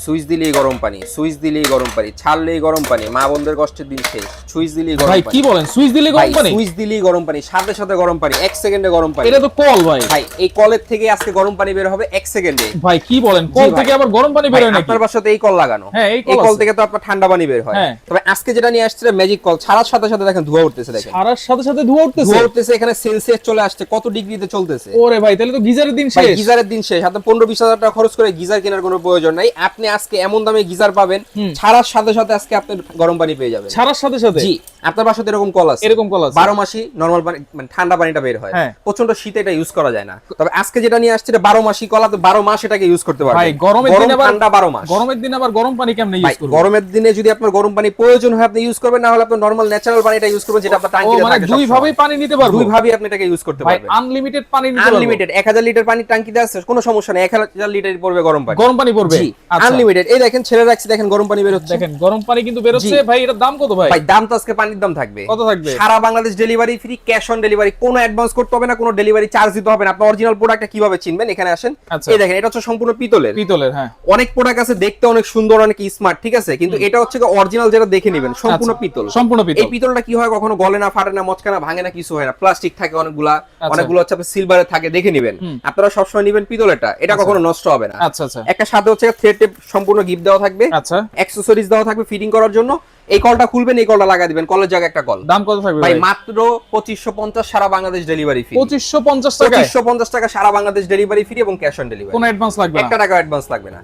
Switch দিলেই গরম পানি, সুইচ দিলেই গরম পানি, ছাড়লেই গরম পানি, মা বোনদের কষ্টের দিন শেষ। সুইচ দিলেই গরম ভাই পানি। কি বলেন, সুইচ দিলে গরম পানি? সুইচ দিলেই গরম পানি, সাথে সাথে গরম পানি, 1 সেকেন্ডে গরম পানি। এটা তো কল ভাই। ভাই এই কলের থেকে আজকে গরম পানি বের হবে 1 সেকেন্ডে। ভাই কি বলেন, কল থেকে আবার গরম পানি বের হয় নাকি? আপনার বাসাতে এই কল লাগানো? হ্যাঁ, এই এই কল কল আছে। থেকে তো আপনার ঠান্ডা পানি বের হয়। হ্যাঁ। তবে আজকে যেটা নিয়ে আসছে ম্যাজিক কল, ছাড়ার সাথে সাথে দেখেন ধোঁয়া উঠতেছে, দেখেন সারার সাথে সাথে ধোঁয়া উঠতেছে। ধোঁয়া উঠতেছে, এখানে সেলসিয়াস চলে আসছে, কত ডিগ্রিতে চলতেছে। ওরে ভাই, তাহলে তো গিজারের দিন ভাই শেষ। গিজারের দিন শেষ। আপনি 15-20 হাজার টাকা খরচ করে গিজার কেনার কোনো প্রয়োজন নাই। আপনি আজকে এমন দামে গিজার পাবেন, ছাড়ার সাথে সাথে আজকে আপনি গরম পানি পেয়ে যাবেন। সারার সাথে সাথে? জি, আপনার বাসাতে এরকম কল আছে? এরকম কল আছে। 12 মাসই নরমাল পানি, মানে ঠান্ডা পানিটা বের হয়। হ্যাঁ। প্রচন্ড শীতে এটা ইউজ করা যায় না। তবে আজকে যেটা নিয়ে আসছে এটা 12 মাসই কল, আপনি 12 মাস এটাকে ইউজ করতে পারবেন। ভাই গরমের দিনে আবার ঠান্ডা 12 মাস। গরমের দিনে আবার গরম পানি কেমনে ভাই ইউজ করব? গরমের দিনে যদি আপনার গরম পানি প্রয়োজন হয় আপনি ইউজ করবেন, না হলে আপনি নরমাল ন্যাচারাল পানিটা ইউজ করবেন, যেটা আপনার ও ট্যাঙ্কিতে মানে থাকে। দুই ভাবেই পানি নিতে পারবো? দুই ভাবেই আপনি এটাকে ইউজ করতে ভাই পারবেন। আনলিমিটেড পানি নিতে পারবো? আনলিমিটেড 1000 লিটার পানি ট্যাঙ্কিতে আছে, কোনো সমস্যা নেই। 1000 লিটার পড়বে গরম পানি। গরম পানি পড়বে? জি, আচ্ছা। আনলিমিটেড। এই দেখেন ছেড়ে রাখছি, দেখেন গরম পানি বের হচ্ছে। দেখেন গরম পানি কিন্তু বের হচ্ছে। জি। ভাই এটার দাম কত ভাই? ভাই দাম তো আজকে পানির দাম থাকবে। কত থাকবে? সারা Bangladesh delivery free, cash on delivery, কোনো অ্যাডভান্স করতে হবে না, কোনো ডেলিভারি চার্জ দিতে হবে না। আপনি অরিজিনাল প্রোডাক্টটা কিভাবে চিনবেন? এখানে আসেন, আচ্ছা। এই দেখেন এটা হচ্ছে সম্পূর্ণ পিতলের। পিতলের, হ্যাঁ। অনেক প্রোডাক্ট আছে দেখতে অনেক সুন্দর, অনেক স্মার্ট, ঠিক আছে, কিন্তু এটা হচ্ছে অরিজিনাল, যেটা দেখে নেবেন সম্পূর্ণ আচ্ছা, পিতল। সম্পূর্ণ পিতল। এই পিতলটা কি হয়, কখনো গলে না, ফাটে না, মচকা না, ভাঙে না, কিছু হয় না। প্লাস্টিক থাকে অনেকগুলা, আচ্ছা। অনেকগুলো হচ্ছে আপনার সিলভারের থাকে, দেখে নেবেন। আপনারা সবসময় নেবেন পিতলেরটা, এটা কখনো নষ্ট হবে না। আচ্ছা আচ্ছা একটা সাথে হচ্ছে থ্রেড টেপ সম্পূর্ণ গিফট দেওয়া থাকবে, আচ্ছা। অ্যাকসেসরিজ দেওয়া থাকবে ফিটিং করার জন্য। এই কলটা খুলবেন, এই কলটা লাগাই দিবেন, কলের জায়গায় একটা কল। দাম কত থাকবে ভাই ভাই? মাত্র 2550 সারা বাংলাদেশ ডেলিভারি ফ্রি। 2550 টাকা? 2550 টাকা সারা বাংলাদেশ ডেলিভারি ফ্রি এবং ক্যাশ অন ডেলিভারি। কোনো অ্যাডভান্স লাগবে না? 1 টাকা অ্যাডভান্স লাগবে না।